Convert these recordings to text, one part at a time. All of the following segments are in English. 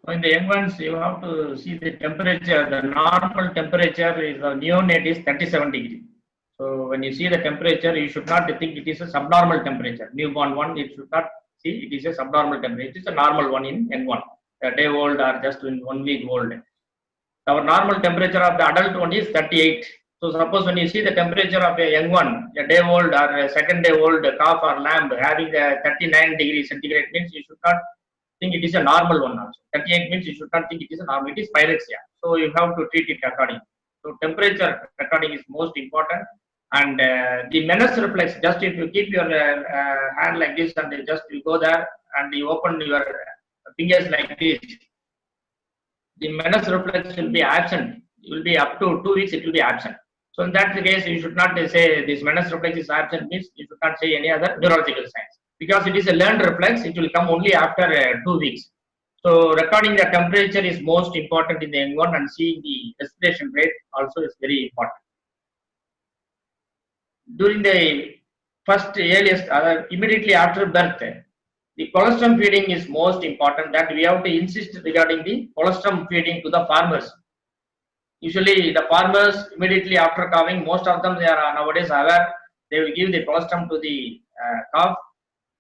So in the young ones, you have to see the temperature. The normal temperature is the neonate is 37 degrees. So when you see the temperature, you should not think it is a subnormal temperature. Newborn one, it should not see it is a subnormal temperature. It is a normal one in N1. A day old or just in 1 week old. Our normal temperature of the adult one is 38. So suppose when you see the temperature of a young one, a day old or a second day old calf or lamb having a 39 degrees centigrade means you should not think it is a normal one also. 38 means you should not think it is a normal, it is pyrexia. So you have to treat it accordingly. So temperature recording is most important. And the Menas reflex, just if you keep your hand like this and just you go there and you open your fingers like this, the Menas reflex will be absent. It will be up to 2 weeks, it will be absent. So in that case, you should not say this Menas reflex is absent means you should not say any other neurological signs. Because it is a learned reflex, it will come only after 2 weeks. So recording the temperature is most important in the young one, and seeing the respiration rate also is very important. During the first earliest, immediately after birth, the colostrum feeding is most important, that we have to insist regarding the colostrum feeding to the farmers. Usually the farmers immediately after calving, most of them they are nowadays aware, they will give the colostrum to the calf.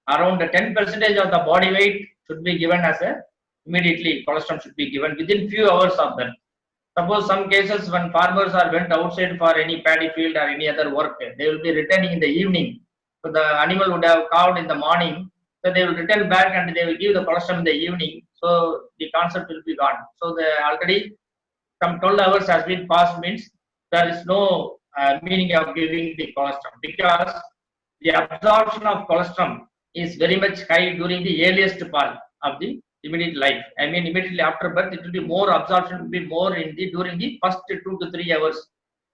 Around 10% of the body weight should be given as a immediately colostrum should be given within few hours of birth. Suppose some cases when farmers are went outside for any paddy field or any other work, they will be returning in the evening. So the animal would have calved in the morning, so they will return back and they will give the colostrum in the evening. So the concept will be gone. So the already some 12 hours has been passed means there is no meaning of giving the colostrum, because the absorption of colostrum is very much high during the earliest part of the immediate life. I mean, immediately after birth, it will be more absorption will be more in the during the first 2 to 3 hours.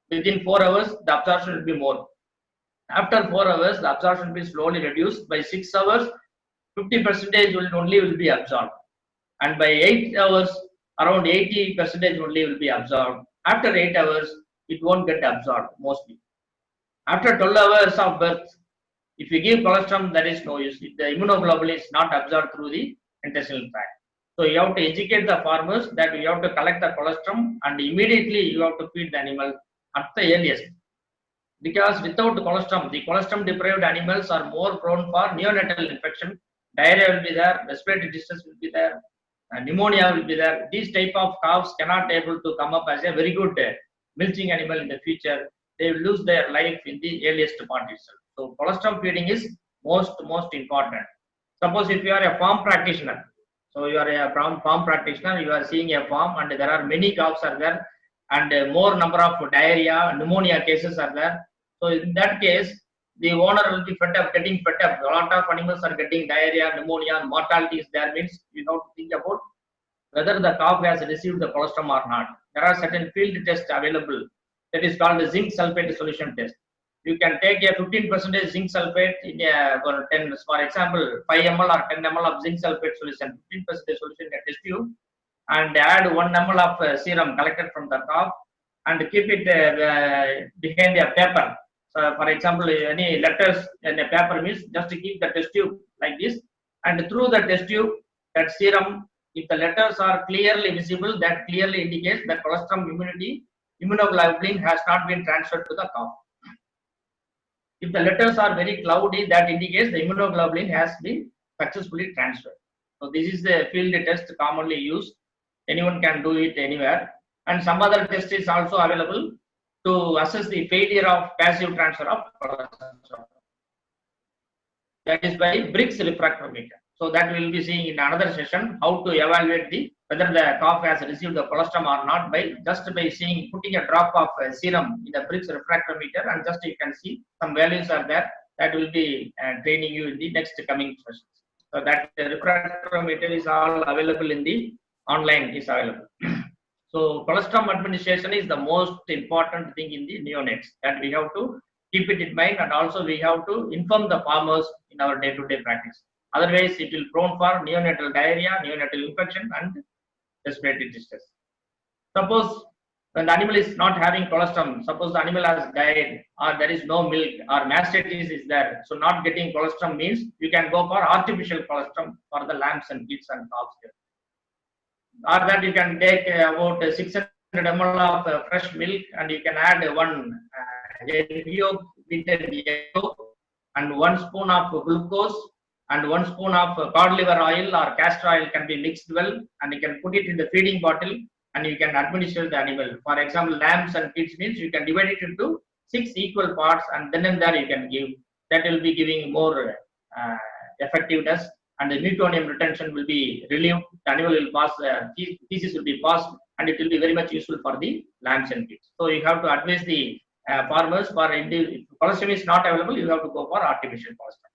Within 4 hours, the absorption will be more. After 4 hours, the absorption will be slowly reduced. By 6 hours, 50% will be absorbed, and by 8 hours, around 80% only will be absorbed. After 8 hours, it won't get absorbed mostly. After 12 hours of birth, if you give colostrum, there is no use. The immunoglobulin is not absorbed through the intestinal tract. So you have to educate the farmers that you have to collect the colostrum and immediately you have to feed the animal at the earliest. Because without colostrum, the colostrum deprived animals are more prone for neonatal infection. Diarrhea will be there, respiratory distress will be there, pneumonia will be there. These type of calves cannot able to come up as a very good milking animal in the future. They will lose their life in the earliest part itself. So colostrum feeding is most important. Suppose if you are a farm practitioner, so you are a farm practitioner, you are seeing a farm and there are many calves are there and more number of diarrhea, pneumonia cases are there. So in that case, the owner will be getting fed up. A lot of animals are getting diarrhea, pneumonia, mortality is there means you have to think about whether the calf has received the colostrum or not. There are certain field tests available that is called the zinc sulfate solution test. You can take a 15% zinc sulfate in a 10, for example, 5 ml or 10 ml of zinc sulfate solution, 15% solution in a test tube, and add 1 ml of serum collected from the calf and keep it behind a paper. So, for example, any letters in a paper means just to keep the test tube like this, and through the test tube, that serum, if the letters are clearly visible, that clearly indicates that colostrum immunoglobulin has not been transferred to the calf. If the letters are very cloudy, that indicates the immunoglobulin has been successfully transferred. So this is the field test commonly used. Anyone can do it anywhere. And some other test is also available to assess the failure of passive transfer of colostrum. That is by Briggs refractometer. So that we will be seeing in another session how to evaluate whether the calf has received the colostrum or not by seeing putting a drop of serum in the Briggs refractometer, and just you can see some values are there. That will be training you in the next coming sessions. So that refractometer is all available in the online is available. So colostrum administration is the most important thing in the neonates, that we have to keep it in mind, and also we have to inform the farmers in our day-to-day practice. Otherwise, it will prone for neonatal diarrhea, neonatal infection, and respiratory distress. Suppose when the animal is not having colostrum, suppose the animal has died, or there is no milk, or mastitis is there, so not getting colostrum means you can go for artificial colostrum for the lambs and kids and calves. or that you can take about 600 ml of fresh milk, and you can add one egg yolk, beaten egg yolk, and 1 spoon of glucose, and 1 spoon of cod liver oil or castor oil can be mixed well, and you can put it in the feeding bottle, and you can administer the animal. For example, lambs and pigs means you can divide it into 6 equal parts, and then and there you can give. That will be giving more effectiveness, and the meconium retention will be relieved. The animal will pass, feces will be passed, and it will be very much useful for the lambs and pigs. So you have to advise the farmers for if colostrum is not available, you have to go for artificial colostrum.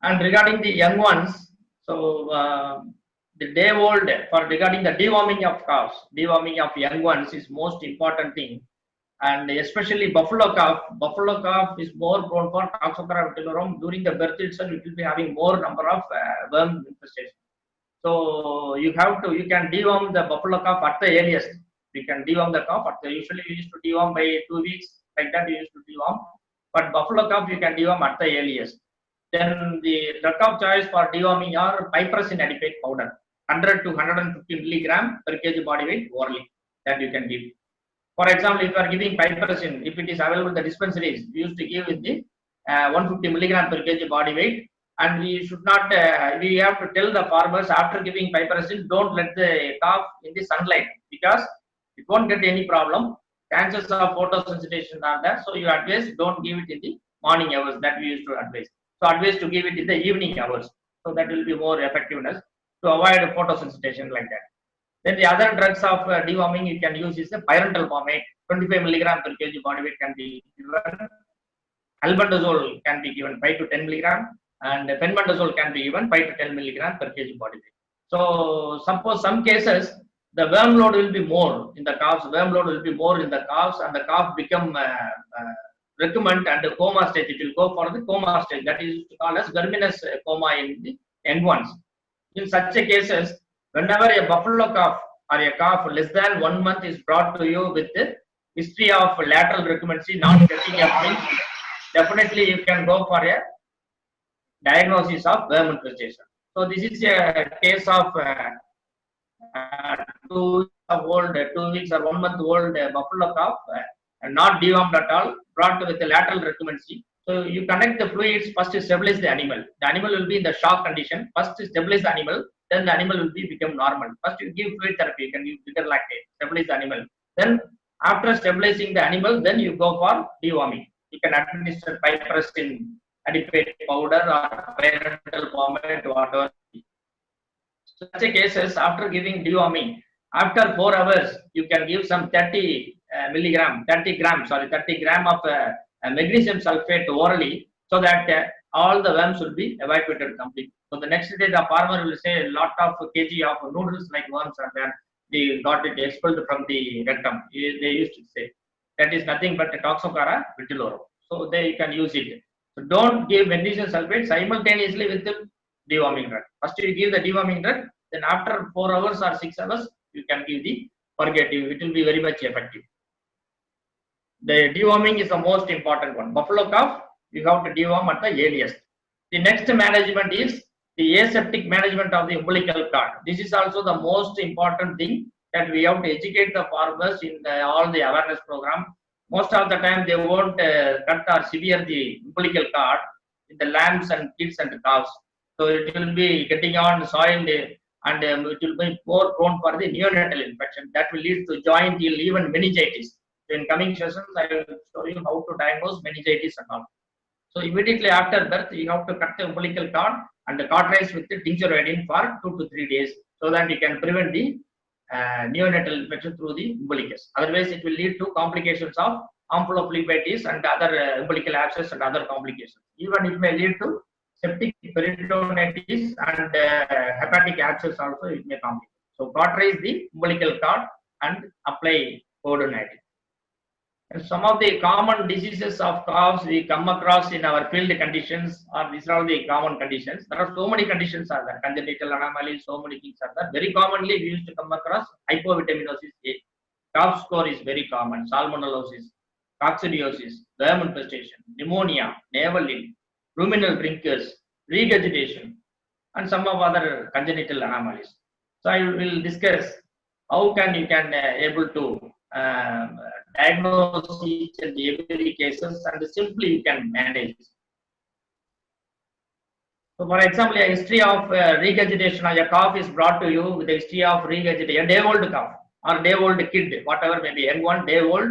And regarding the young ones, so the day old, for regarding the deworming of calves, deworming of young ones is most important thing, and especially buffalo calf is more prone for Toxocara vitilorum. During the birth itself, it will be having more number of worm infestation. So you can deworm the buffalo calf at the earliest. You can deworm the calf usually we used to deworm by 2 weeks, like that we used to deworm, but buffalo calf you can deworm at the earliest. Then the drug of choice for deworming are piperacin adipate powder, 100 to 150 milligram per kg body weight orally, that you can give. For example, if you are giving piperacin, if it is available in the dispensaries, we used to give with the 150 milligram per kg body weight, and we should not, we have to tell the farmers after giving piperacin, don't let the calf in the sunlight, because it won't get any problem. Chances of photosensitization are there, so you advise don't give it in the morning hours, that we used to advise. So advise to give it in the evening hours, so that will be more effectiveness to avoid photosensitization like that. Then the other drugs of deworming you can use is the pyrantel pomade, 25 milligram per kg body weight can be given. Albendazole can be given 5 to 10 milligram, and fenbendazole can be given 5 to 10 milligram per kg body weight. So suppose some cases the worm load will be more in the calves, and the calf become recurrent and the coma stage. It will go for the coma stage, that is called as verminous coma in the young ones. In such cases, whenever a buffalo calf or a calf less than 1 month is brought to you with the history of lateral recurrency, not getting a milk, definitely you can go for a diagnosis of worm infestation. So this is a case of 2 weeks or 1 month old buffalo calf, not dewormed at all, brought with a lateral recurrency. So you connect the fluids, first to stabilize the animal. The animal will be in the shock condition. First to stabilize the animal, then the animal will become normal. First you give fluid therapy, you can give bigger lactate, stabilize the animal. Then after stabilizing the animal, then you go for deworming. You can administer piperacin adipate powder or pyrantel pomade, whatever. Such cases, after giving deworming, after 4 hours, you can give some 30 gram of magnesium sulfate orally, so that all the worms will be evacuated completely. So the next day, the farmer will say a lot of kg of noodles like worms are there. They got it expelled from the rectum. They used to say that is nothing but Toxocara vitilorum. So they can use it. So don't give magnesium sulfate simultaneously with the deworming drug. First you give the deworming drug, then after 4 hours or 6 hours, you can give the purgative. It will be very much effective. The deworming is the most important one. Buffalo calf, you have to deworm at the earliest. The next management is the aseptic management of the umbilical cord. This is also the most important thing, that we have to educate the farmers in all the awareness program. Most of the time they won't cut or sever the umbilical cord in the lambs and pigs and calves. So it will be getting on soiled, and it will be more prone for the neonatal infection. That will lead to joint ill, even meningitis. So in coming sessions, I will show you how to diagnose meningitis and all. So immediately after birth, you have to cut the umbilical cord and cauterize with the tincture iodine for 2 to 3 days, so that you can prevent the neonatal infection through the umbilicus. Otherwise, it will lead to complications of ampulophlebitis and other umbilical abscess and other complications. Even it may lead to septic peritonitis and hepatic abscess also, it may complicate. So cauterize the umbilical cord and apply coordinating. And some of the common diseases of calves we come across in our field conditions, or these are all the common conditions. There are so many conditions are there, congenital anomalies, so many things are there. Very commonly we used to come across hypovitaminosis A. Calf score is very common, salmonellosis, coccidiosis, worm infestation, pneumonia, navel ill, ruminal drinkers, regurgitation, and some of other congenital anomalies. So I will discuss how you can able to diagnose each and every cases, and simply you can manage. So for example, a history of regurgitation or a cough is brought to you with a history of regurgitation, a day-old cough or day-old kid, whatever may be, young one, day-old,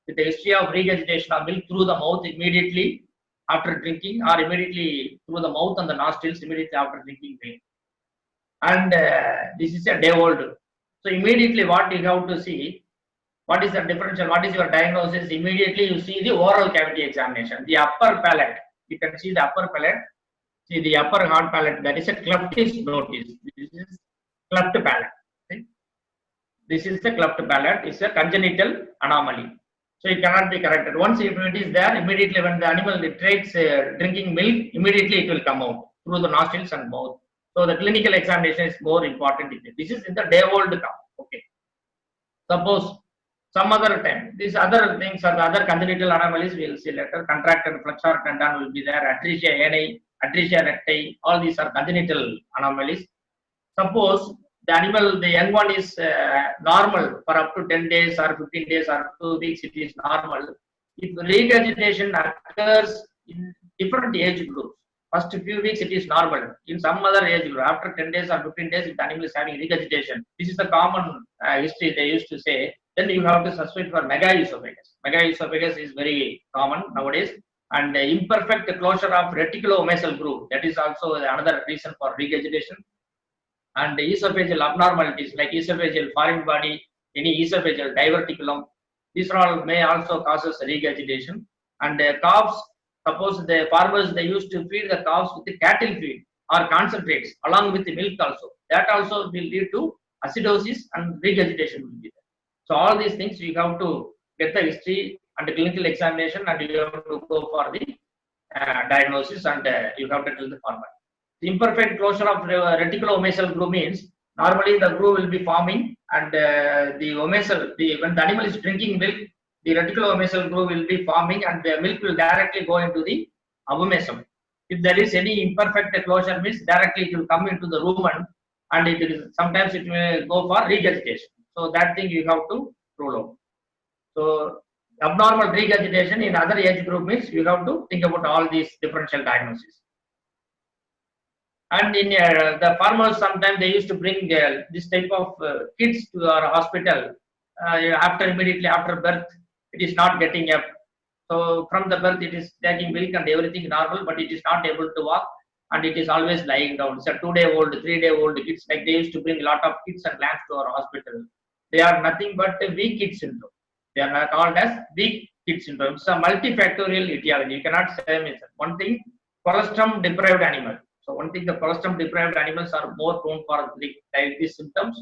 with a history of regurgitation of milk through the mouth immediately after drinking, or immediately through the mouth and the nostrils immediately after drinking milk. And this is a day-old. So immediately what you have to see, what is the differential, what is your diagnosis? Immediately you see the oral cavity examination, the upper palate. You can see the upper palate. See the upper hard palate, that is a cleft is noticed. This is cleft palate. Okay? This is the cleft palate, it's a congenital anomaly. So it cannot be corrected. Once if it is there, immediately when the animal takes drinking milk, immediately it will come out through the nostrils and mouth. So the clinical examination is more important. This is in the day-old cough. Okay. Suppose some other time, these other things are the other congenital anomalies we will see later. Contracted flexor tendon will be there, atresia ani, atresia recti, all these are congenital anomalies. Suppose the animal, the young one is normal for up to 10 days or 15 days or 2 weeks, it is normal. If regurgitation occurs in different age groups, first few weeks it is normal. In some other age group, after 10 days or 15 days, if the animal is having regurgitation, this is the common history they used to say, then you have to suspect for megaesophagus. Megaesophagus is very common nowadays. And imperfect closure of reticulo-omasal groove, that is also another reason for regurgitation. And esophageal abnormalities like esophageal foreign body, any esophageal diverticulum, these are all may also causes regurgitation. And coughs, suppose the farmers, they used to feed the cows with the cattle feed or concentrates along with the milk also. That also will lead to acidosis and regurgitation will be there. So all these things you have to get the history and the clinical examination, and you have to go for the diagnosis, and you have to tell the farmer. The imperfect closure of reticulo-omasal groove means normally the groove will be forming, and the omasal, when the animal is drinking milk, the reticulo-omasal groove will be forming, and the milk will directly go into the abomasum. If there is any imperfect closure, means directly it will come into the rumen, and it is sometimes it may go for regurgitation. So that thing you have to rule out. So abnormal regurgitation in other age group means you have to think about all these differential diagnoses. And in the farmers, sometimes they used to bring this type of kids to our hospital immediately after birth. It is not getting up. So from the birth, it is taking milk and everything normal, but it is not able to walk, and it is always lying down. It's a 2-day-old, 3-day-old kids. Like they used to bring a lot of kids and lambs to our hospital. They are nothing but a weak kid syndrome. They are not called as weak kid syndrome. It's a multifactorial etiology. You cannot say one thing, colostrum deprived animal. So one thing, the colostrum deprived animals are more prone for these symptoms,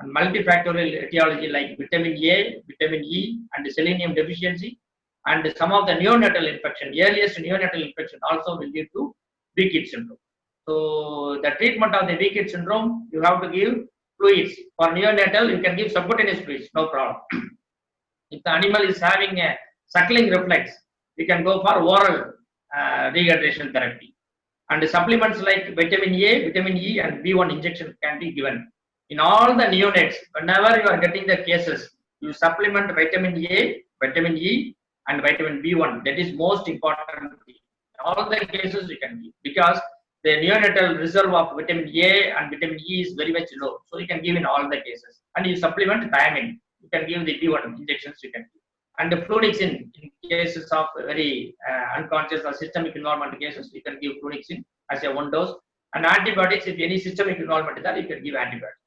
and multifactorial etiology like vitamin A, vitamin E, and selenium deficiency, and some of the neonatal infection, earliest neonatal infection also will lead to weak kid syndrome. So the treatment of the weak kid syndrome, you have to give fluids. For neonatal, you can give subcutaneous fluids, no problem. If the animal is having a suckling reflex, you can go for oral regurgitation therapy. And the supplements like vitamin A, vitamin E, and B1 injection can be given. In all the neonates, whenever you are getting the cases, you supplement vitamin A, vitamin E, and vitamin B1. That is most important. All the cases you can give, because the neonatal reserve of vitamin A and vitamin E is very much low. So you can give in all the cases. And you supplement thiamine. You can give the B1 injections you can give. And the flunixin in cases of very unconscious or systemic involvement cases, you can give flunixin as a 1 dose. And antibiotics, if any systemic involvement is there, you can give antibiotics.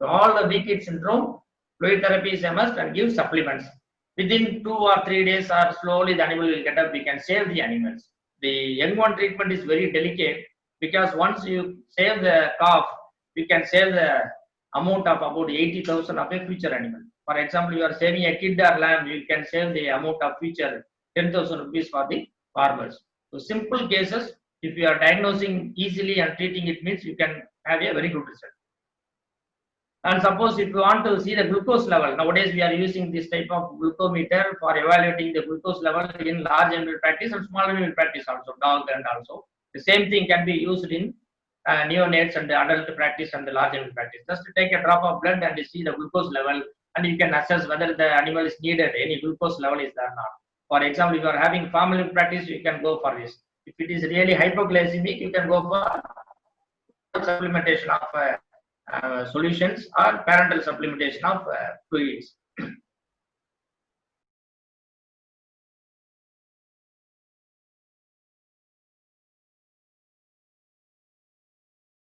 So all the weak kid syndrome, fluid therapy is a must, and give supplements. Within 2 or 3 days, or slowly the animal will get up, we can save the animals. The young one treatment is very delicate, because once you save the calf, you can save the amount of about 80,000 of a future animal. For example, you are saving a kid or lamb, you can save the amount of future 10,000 rupees for the farmers. So simple cases, if you are diagnosing easily and treating it, means you can have a very good result. And suppose if you want to see the glucose level, nowadays we are using this type of glucometer for evaluating the glucose level in large animal practice and small animal practice also, dog and also. The same thing can be used in neonates and the adult practice and the large animal practice. Just take a drop of blood and see the glucose level, and you can assess whether the animal is needed, any glucose level is there or not. For example, if you are having farm animal practice, you can go for this. If it is really hypoglycemic, you can go for supplementation of solutions or parenteral supplementation of fluids.